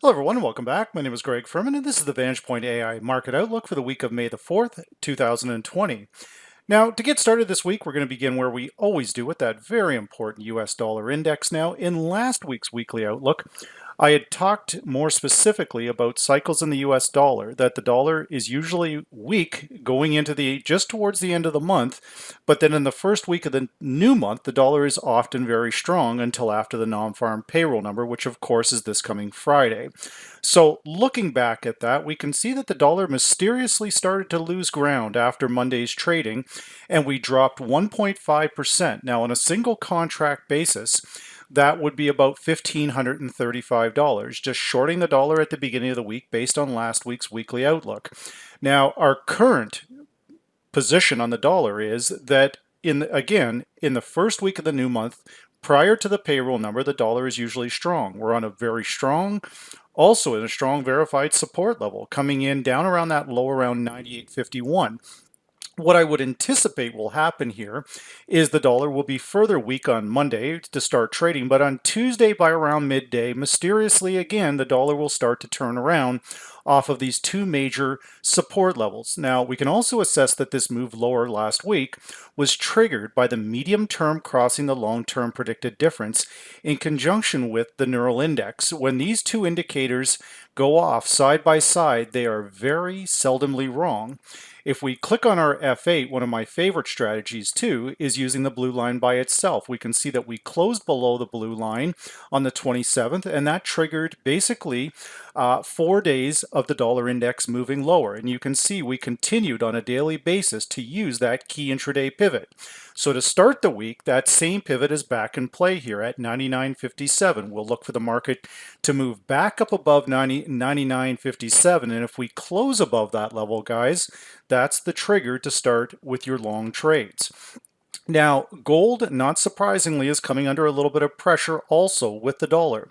Hello everyone, and welcome back. My name is Greg Furman, and this is the VantagePoint AI Market Outlook for the week of May the 4th, 2020. Now, to get started this week, we're going to begin where we always do with that very important US dollar index. Now, in last week's weekly outlook, I had talked more specifically about cycles in the US dollar, that the dollar is usually weak going into just towards the end of the month, but then in the first week of the new month, the dollar is often very strong until after the non-farm payroll number, which of course is this coming Friday. So looking back at that, we can see that the dollar mysteriously started to lose ground after Monday's trading, and we dropped 1.5%. Now, on a single contract basis, that would be about $1,535, just shorting the dollar at the beginning of the week based on last week's weekly outlook. Now, our current position on the dollar is that in the first week of the new month, prior to the payroll number, the dollar is usually strong. We're on a very strong, also in a strong verified support level, coming in down around that low around 98.51. What I would anticipate will happen here is the dollar will be further weak on Monday to start trading, but on Tuesday by around midday, mysteriously again, the dollar will start to turn around off of these two major support levels. Now, we can also assess that this move lower last week was triggered by the medium term crossing the long-term predicted difference in conjunction with the neural index. When these two indicators go off side by side, they are very seldomly wrong. If we click on our F8, one of my favorite strategies too is using the blue line by itself. We can see that we closed below the blue line on the 27th, and that triggered basically 4 days of the dollar index moving lower. And you can see we continued on a daily basis to use that key intraday pivot. So to start the week, that same pivot is back in play here at 99.57. We'll look for the market to move back up above 99.57. And if we close above that level, guys, that's the trigger to start with your long trades. Now, gold, not surprisingly, is coming under a little bit of pressure also with the dollar.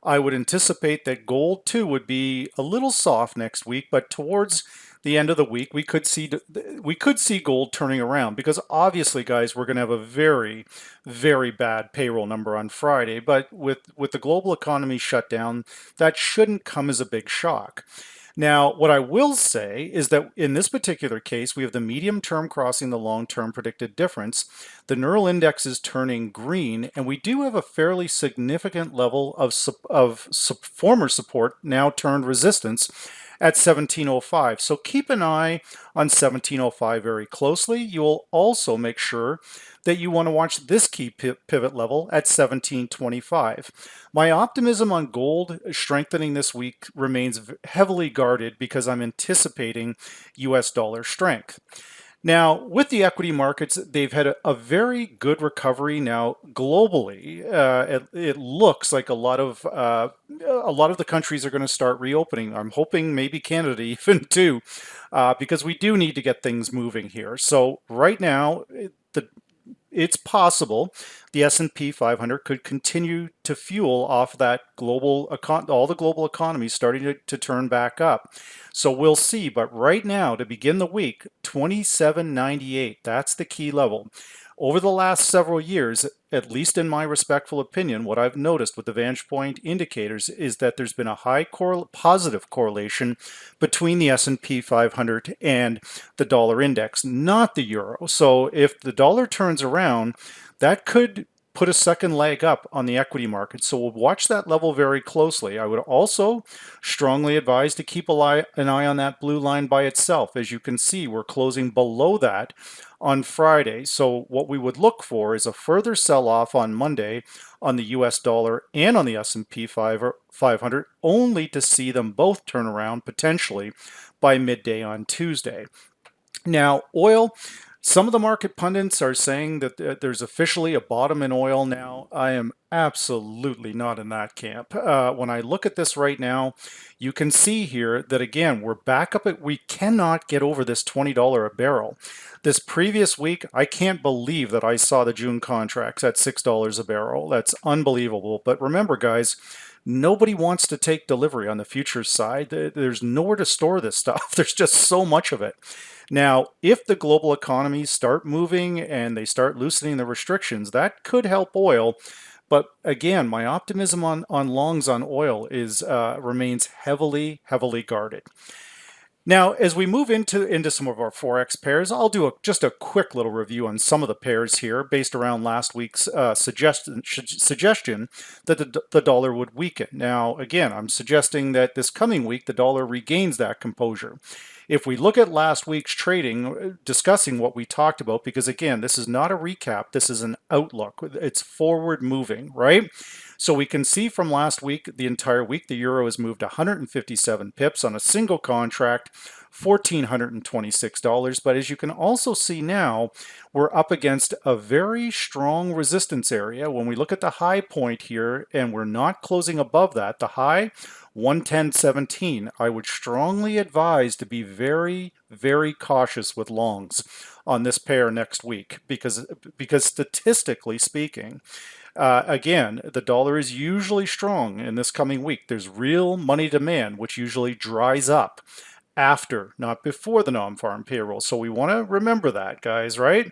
I would anticipate that gold too would be a little soft next week, but towards the end of the week, we could see gold turning around, because obviously, guys, we're going to have a very, very bad payroll number on Friday. But with the global economy shut down, that shouldn't come as a big shock. Now, what I will say is that in this particular case, we have the medium term crossing the long-term predicted difference. The neural index is turning green, and we do have a fairly significant level of former support now turned resistance at 1705. So keep an eye on 1705 very closely. You will also make sure that you want to watch this key pivot level at 1725. My optimism on gold strengthening this week remains heavily guarded because I'm anticipating US dollar strength. Now, with the equity markets, they've had a very good recovery now globally. It looks like a lot of the countries are going to start reopening. I'm hoping maybe Canada even too, because we do need to get things moving here. So right now, it's possible the S&P 500 could continue to fuel off that all the global economies starting to turn back up. So we'll see. But right now, to begin the week, 27.98, that's the key level. Over the last several years, at least in my respectful opinion, what I've noticed with the VantagePoint indicators is that there's been a high positive correlation between the S&P 500 and the dollar index, not the euro. So if the dollar turns around, that could put a second leg up on the equity market. So we'll watch that level very closely. I would also strongly advise to keep an eye on that blue line by itself. As you can see, we're closing below that on Friday. So what we would look for is a further sell-off on Monday on the US dollar and on the S&P 500, only to see them both turn around potentially by midday on Tuesday. Now, oil, some of the market pundits are saying that there's officially a bottom in oil now. I am absolutely not in that camp. When I look at this right now, you can see here that, again, we're back up we cannot get over this $20 a barrel. This previous week, I can't believe that I saw the June contracts at $6 a barrel. That's unbelievable. But remember, guys, nobody wants to take delivery on the futures side. There's nowhere to store this stuff. There's just so much of it. Now, if the global economies start moving and they start loosening the restrictions, that could help oil. But again, my optimism on longs on oil is remains heavily guarded. Now, as we move into some of our Forex pairs, I'll do just a quick little review on some of the pairs here based around last week's suggestion that the dollar would weaken. Now, again, I'm suggesting that this coming week, the dollar regains that composure. If we look at last week's trading, discussing what we talked about, because again, this is not a recap, this is an outlook. It's forward moving, right? So we can see from last week, the entire week, the euro has moved 157 pips on a single contract, $1,426. But as you can also see now, we're up against a very strong resistance area. When we look at the high point here, and we're not closing above that, the high, 110.17, I would strongly advise to be very cautious with longs on this pair next week, because statistically speaking, again, the dollar is usually strong in this coming week. There's real money demand, which usually dries up after, not before the non-farm payroll. So we want to remember that, guys, right?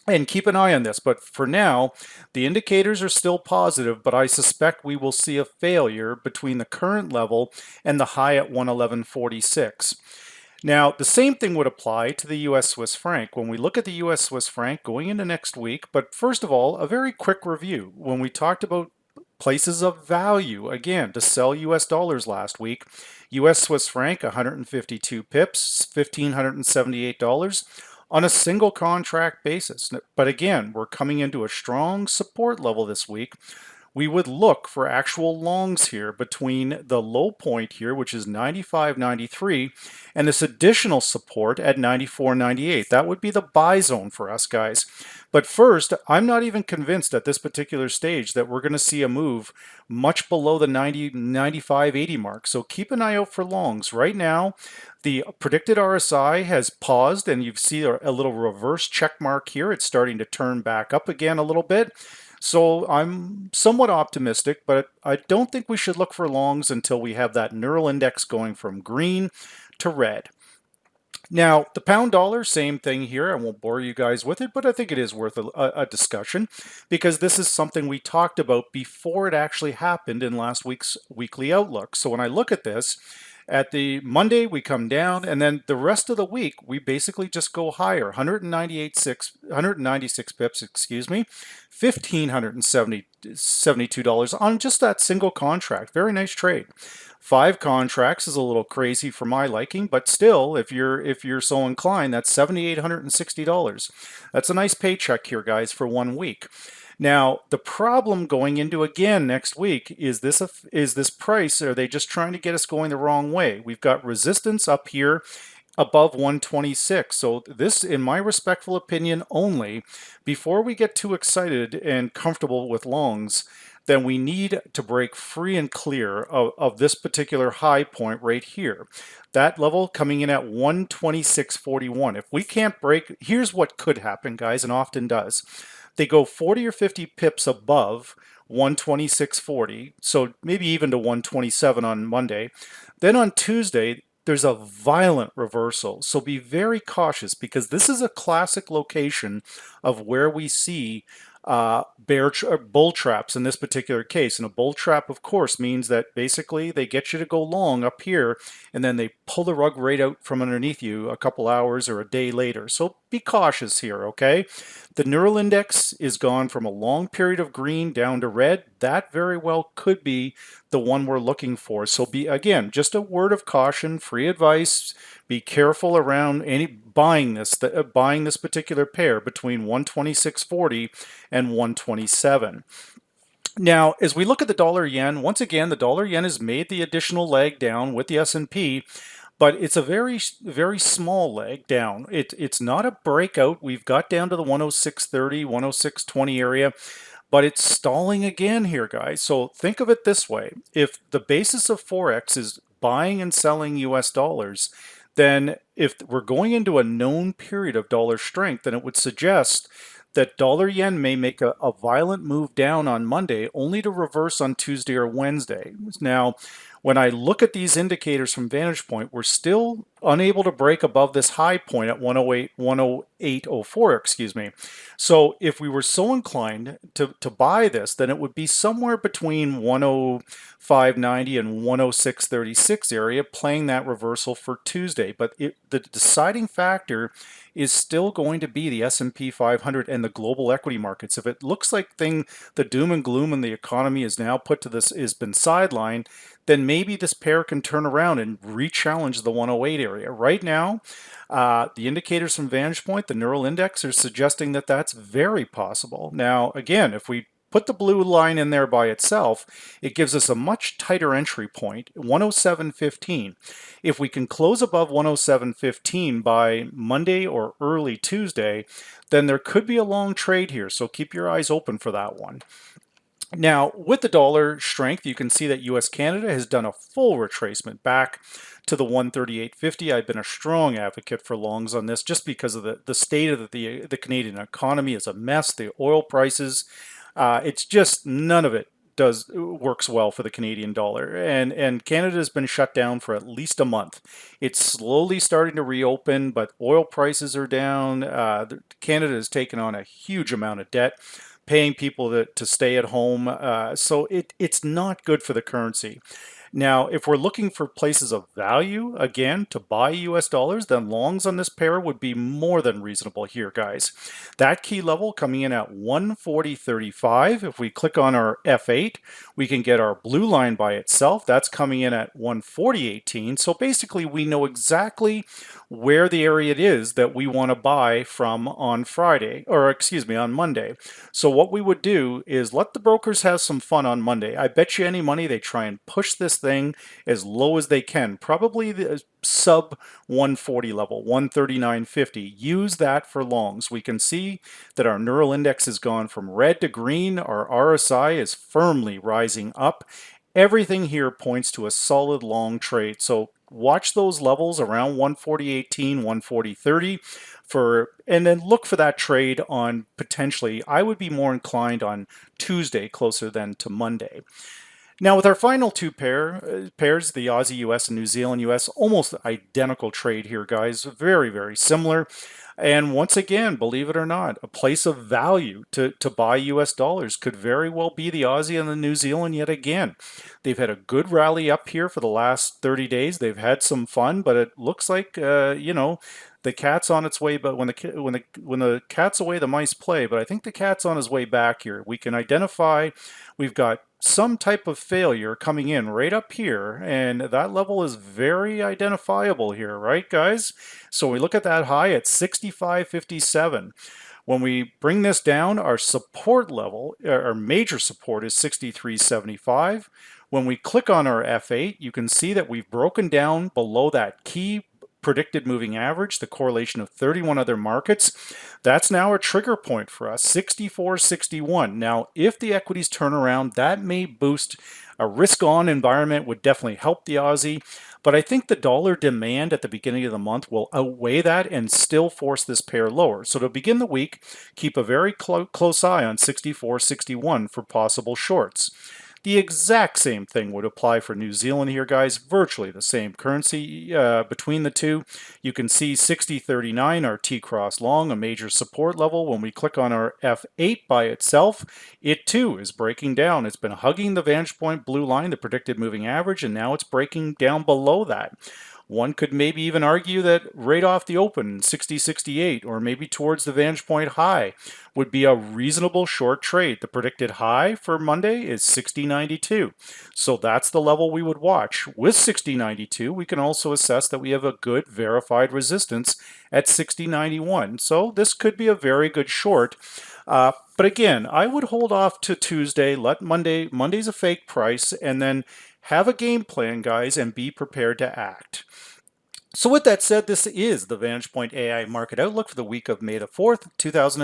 And keep an eye on this. But for now, the indicators are still positive, but I suspect we will see a failure between the current level and the high at 111.46. Now, the same thing would apply to the US Swiss franc. When we look at the US Swiss franc going into next week, but first of all, a very quick review. When we talked about places of value, again, to sell US dollars last week, US Swiss franc, 152 pips, $1,578 on a single contract basis. But again, we're coming into a strong support level this week. We would look for actual longs here between the low point here, which is 95.93, and this additional support at 94.98. That would be the buy zone for us, guys. But first, I'm not even convinced at this particular stage that we're going to see a move much below the 95.80 mark. So keep an eye out for longs. Right now, the predicted RSI has paused, and you see a little reverse check mark here. It's starting to turn back up again a little bit. So I'm somewhat optimistic, but I don't think we should look for longs until we have that neural index going from green to red. Now, the pound dollar, same thing here. I won't bore you guys with it, but I think it is worth a discussion, because this is something we talked about before it actually happened in last week's weekly outlook. So when I look at this, at the Monday, we come down, and then the rest of the week, we basically just go higher. 196 pips, excuse me, $1,572 on just that single contract. Very nice trade. 5 contracts is a little crazy for my liking, but still, if you're so inclined, that's $7,860. That's a nice paycheck here, guys, for 1 week. Now, the problem going into again next week is this price. Are they just trying to get us going the wrong way? We've got resistance up here above 126. So this, in my respectful opinion only, before we get too excited and comfortable with longs, then we need to break free and clear of this particular high point right here. That level coming in at 126.41. If we can't break, here's what could happen, guys, and often does. They go 40 or 50 pips above 126.40, so maybe even to 127 on Monday. Then on Tuesday, there's a violent reversal. So be very cautious, because this is a classic location of where we see bull traps in this particular case. And a bull trap, of course, means that basically they get you to go long up here, and then they pull the rug right out from underneath you a couple hours or a day later. So be cautious here, okay? The neural index is gone from a long period of green down to red. That very well could be the one we're looking for. So be, again, just a word of caution, free advice. Be careful around any buying this particular pair between 126.40 and 127. Now, as we look at the dollar yen, once again, the dollar yen has made the additional leg down with the S&P, but it's a very small leg down. It's not a breakout. We've got down to the 106.30, 106.20 area, but it's stalling again here, guys. So think of it this way. If the basis of Forex is buying and selling US dollars, then if we're going into a known period of dollar strength, then it would suggest that dollar yen may make a violent move down on Monday, only to reverse on Tuesday or Wednesday. Now, When I look at these indicators from VantagePoint, we're still unable to break above this high point at 108.04, excuse me. So if we were so inclined to buy this, then it would be somewhere between 105.90 and 106.36 area, playing that reversal for Tuesday. But the deciding factor is still going to be the S&P 500 and the global equity markets. If it looks like the doom and gloom in the economy is now put to this, has been sidelined, then maybe this pair can turn around and re-challenge the 108 area. Right now, the indicators from VantagePoint, the neural index, are suggesting that that's very possible. Now, again, if we put the blue line in there by itself, it gives us a much tighter entry point, 107.15. If we can close above 107.15 by Monday or early Tuesday, then there could be a long trade here, so keep your eyes open for that one. Now, with the dollar strength, you can see that US Canada has done a full retracement back to the 138.50. I've been a strong advocate for longs on this just because of the state of the Canadian economy is a mess. The oil prices, it's just none of it works well for the Canadian dollar, and Canada has been shut down for at least a month. It's slowly starting to reopen, but oil prices are down. Canada has taken on a huge amount of debt, paying people to stay at home. So it's not good for the currency. Now, if we're looking for places of value, again, to buy US dollars, then longs on this pair would be more than reasonable here, guys. That key level coming in at 140.35. If we click on our F8, we can get our blue line by itself. That's coming in at 140.18. So basically, we know exactly where the area it is that we want to buy from on Friday, or excuse me, on Monday. So what we would do is let the brokers have some fun on Monday. I bet you any money they try and push this thing as low as they can, probably the sub 140 level, 139.50. Use that for longs. We can see that our neural index has gone from red to green. Our RSI is firmly rising up. Everything here points to a solid long trade. So watch those levels around 140.18, 140.30 and then look for that trade on potentially, I would be more inclined on Tuesday closer than to Monday. Now with our final two pairs, the Aussie US and New Zealand US, almost identical trade here, guys. Very, very similar. And once again, believe it or not, a place of value to buy US dollars could very well be the Aussie and the New Zealand yet again. They've had a good rally up here for the last 30 days. They've had some fun, but it looks like, the cat's on its way, but when the cat's away, the mice play. But I think the cat's on his way back here. We can identify we've got some type of failure coming in right up here, and that level is very identifiable here, right, guys? So we look at that high at 65.57. When we bring this down, our support level, our major support, is 63.75. When we click on our F8, you can see that we've broken down below that key predicted moving average, the correlation of 31 other markets. That's now a trigger point for us, 64.61. Now, if the equities turn around, that may boost a risk-on environment, would definitely help the Aussie. But I think the dollar demand at the beginning of the month will outweigh that and still force this pair lower. So to begin the week, keep a very close eye on 64.61 for possible shorts. The exact same thing would apply for New Zealand here, guys. Virtually the same currency between the two. You can see 60.39, our T-cross long, a major support level. When we click on our F8 by itself, it too is breaking down. It's been hugging the VantagePoint blue line, the predicted moving average, and now it's breaking down below that. One could maybe even argue that right off the open, 60.68, or maybe towards the VantagePoint high, would be a reasonable short trade. The predicted high for Monday is 60.92. So that's the level we would watch. With 60.92, we can also assess that we have a good verified resistance at 60.91. So this could be a very good short. But again, I would hold off to Tuesday, let Monday's a fake price, and then have a game plan, guys, and be prepared to act. So with that said, this is the VantagePoint AI Market Outlook for the week of May the 4th, 2020.